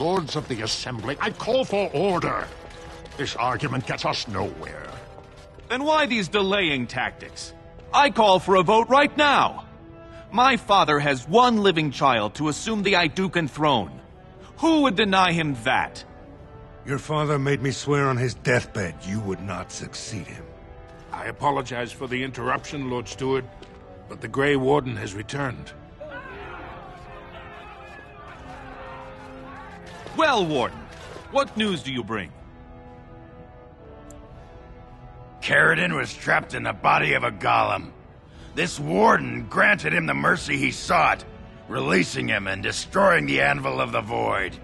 Lords of the Assembly, I call for order. This argument gets us nowhere. Then why these delaying tactics? I call for a vote right now. My father has one living child to assume the 𝐤𝐤𝐤𝐿 throne. Who would deny him that? Your father made me swear on his deathbed you would not succeed him. I apologize for the interruption, Lord Steward, but the Grey Warden has returned. Well, Warden, what news do you bring? Caridin was trapped in the body of a golem. This warden granted him the mercy he sought, releasing him and destroying the Anvil of the Void.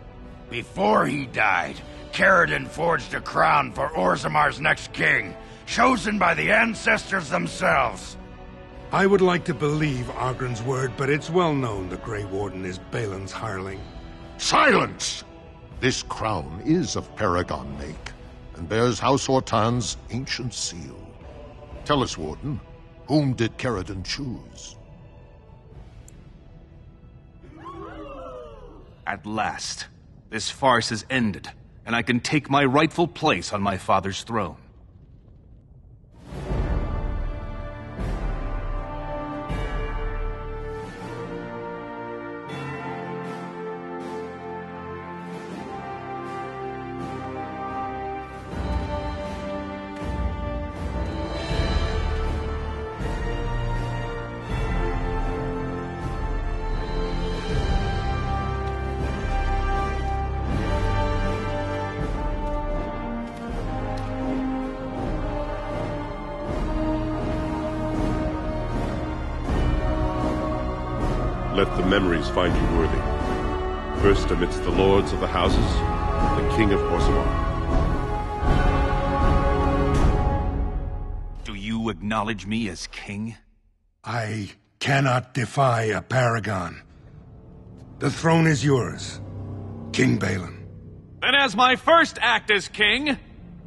Before he died, Caridin forged a crown for Orzamar's next king, chosen by the ancestors themselves. I would like to believe Argren's word, but it's well known the Grey Warden is Balin's hireling. Silence! This crown is of Paragon make, and bears House Ortan's ancient seal. Tell us, Warden, whom did Caridin choose? At last, this farce is ended, and I can take my rightful place on my father's throne. Let the memories find you worthy. First amidst the lords of the houses, the King of Orzammar. Do you acknowledge me as king? I cannot defy a paragon. The throne is yours, King Balin. Then as my first act as king,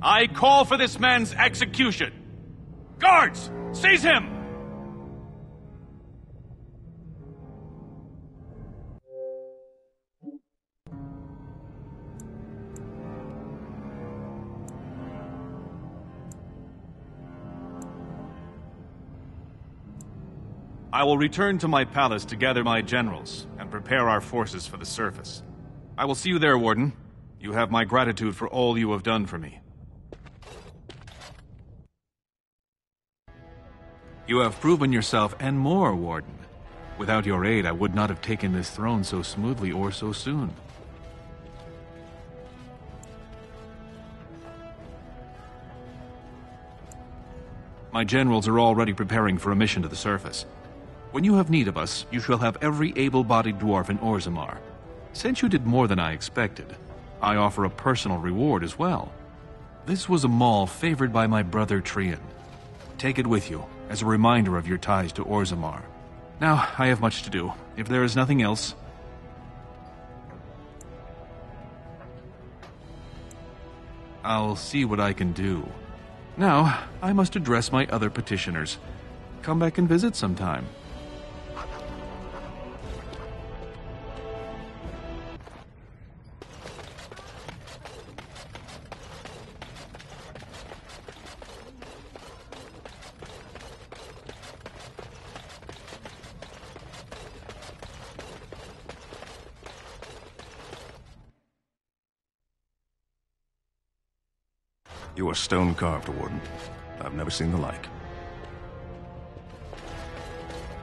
I call for this man's execution. Guards, seize him! I will return to my palace to gather my generals and prepare our forces for the surface. I will see you there, Warden. You have my gratitude for all you have done for me. You have proven yourself and more, Warden. Without your aid, I would not have taken this throne so smoothly or so soon. My generals are already preparing for a mission to the surface. When you have need of us, you shall have every able-bodied dwarf in Orzammar. Since you did more than I expected, I offer a personal reward as well. This was a mall favored by my brother Trian. Take it with you, as a reminder of your ties to Orzammar. Now, I have much to do. If there is nothing else... I'll see what I can do. Now, I must address my other petitioners. Come back and visit sometime. You are stone-carved, Warden. I've never seen the like.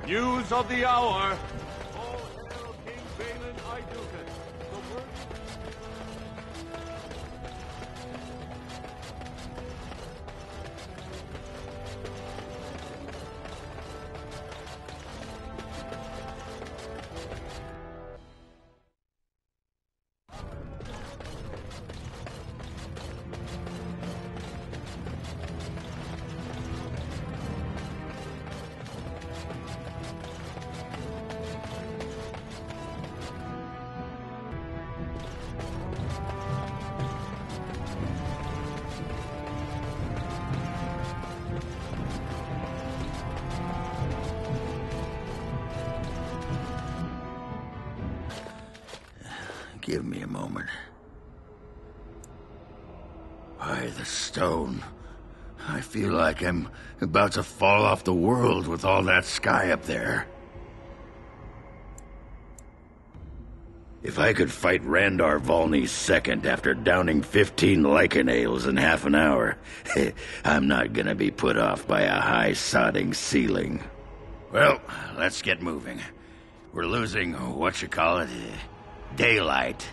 News of the hour! All hail King Balin 𝐤𝐤𝐤𝐿. The word... Give me a moment. Why, the stone. I feel like I'm about to fall off the world with all that sky up there. If I could fight Randar Volney's second after downing 15 lichen ales in half an hour, I'm not gonna be put off by a high sodding ceiling. Well, let's get moving. We're losing, daylight.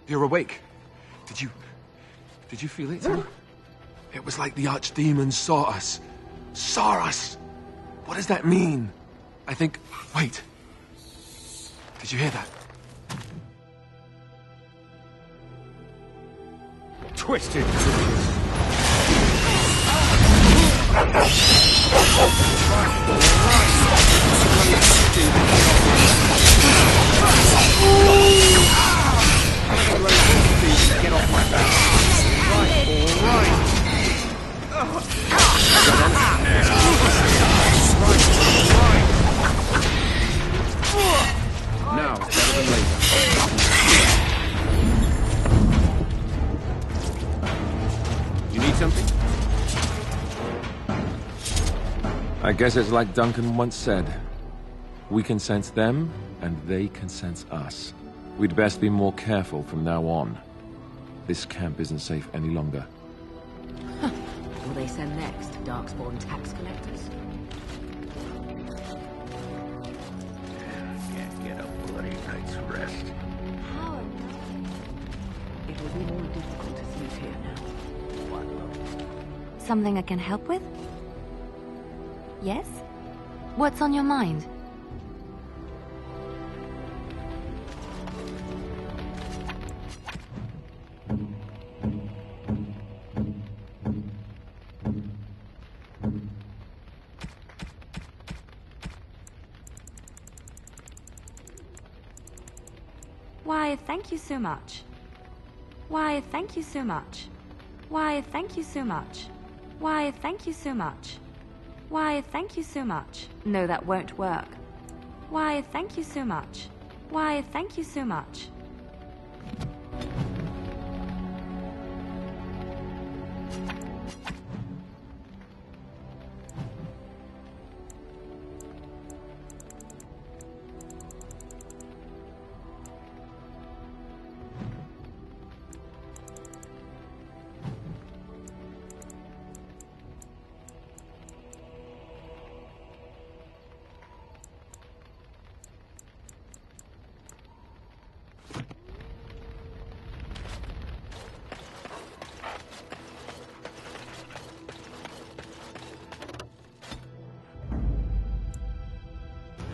You're awake. Did you feel it? It was like the archdemons saw us. Saw us! What does that mean? I think... Wait. Did you hear that? Twisted creatures. Get off my back. All right. Now it's better than later. You need something? I guess it's like Duncan once said. We can sense them, and they can sense us. We'd best be more careful from now on. This camp isn't safe any longer. Will they send next? Darkspawn tax collectors? Can't get a bloody night's rest. How? It will be more difficult to sleep here now. What? Something I can help with? Yes? What's on your mind? Why, thank you so much. Why, thank you so much. Why, thank you so much. Why, thank you so much. Why, thank you so much. No, that won't work. Why, thank you so much. Why, thank you so much.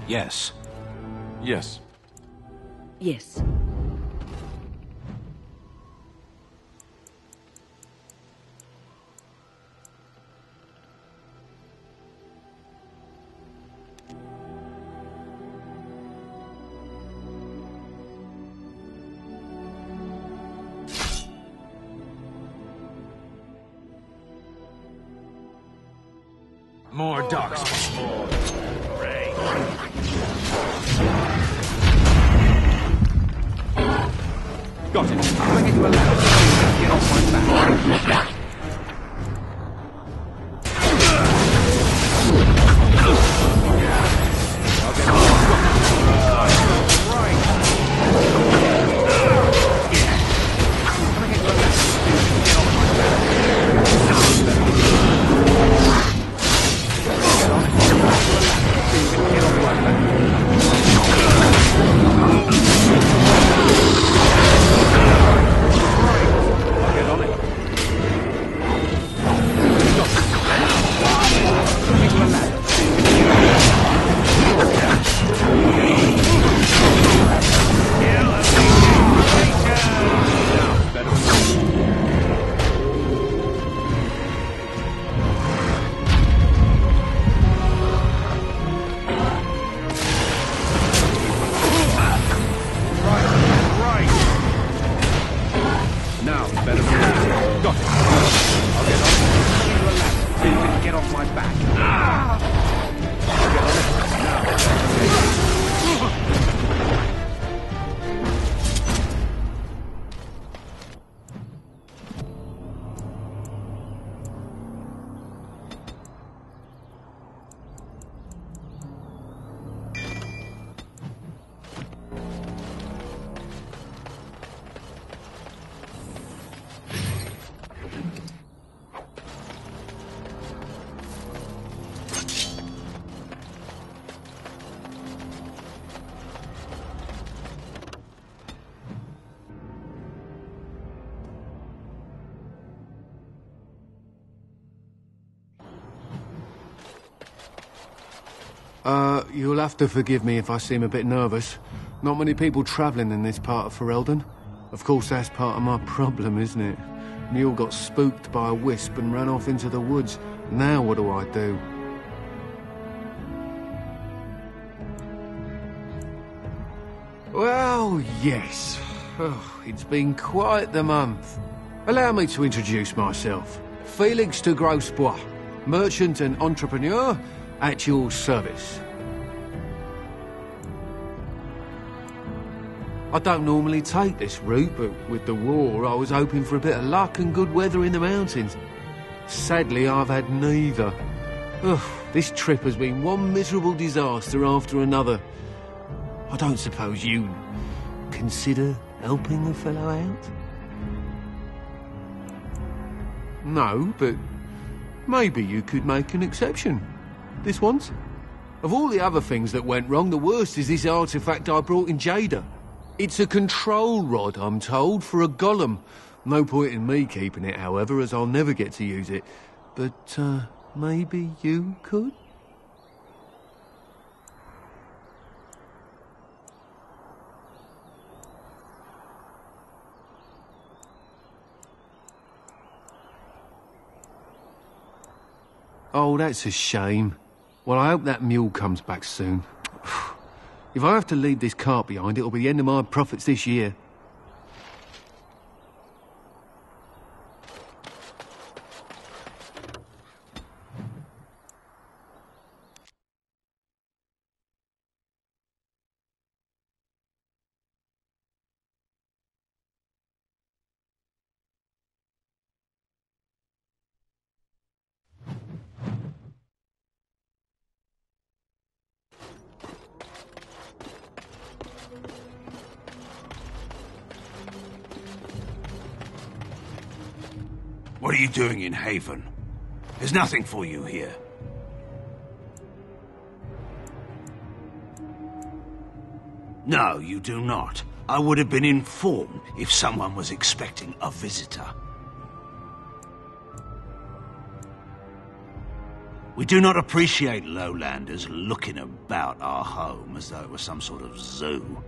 Yes. Yes. Yes. More darkspawn. Got it. I'll get you a ladder. Get off my back. You'll have to forgive me if I seem a bit nervous. Not many people travelling in this part of Ferelden. Of course, that's part of my problem, isn't it? Mule got spooked by a wisp and ran off into the woods. Now what do I do? Well, yes. Oh, it's been quite the month. Allow me to introduce myself. Felix de Grosbois, merchant and entrepreneur at your service. I don't normally take this route, but with the war, I was hoping for a bit of luck and good weather in the mountains. Sadly, I've had neither. Ugh, this trip has been one miserable disaster after another. I don't suppose you consider helping a fellow out? No, but maybe you could make an exception. This once. Of all the other things that went wrong, the worst is this artifact I brought in Jada. It's a control rod, I'm told, for a golem. No point in me keeping it, however, as I'll never get to use it. But, maybe you could? Oh, that's a shame. Well, I hope that mule comes back soon. If I have to leave this cart behind, it'll be the end of my profits this year. What are you doing in Haven? There's nothing for you here. No, you do not. I would have been informed if someone was expecting a visitor. We do not appreciate lowlanders looking about our home as though it was some sort of zoo.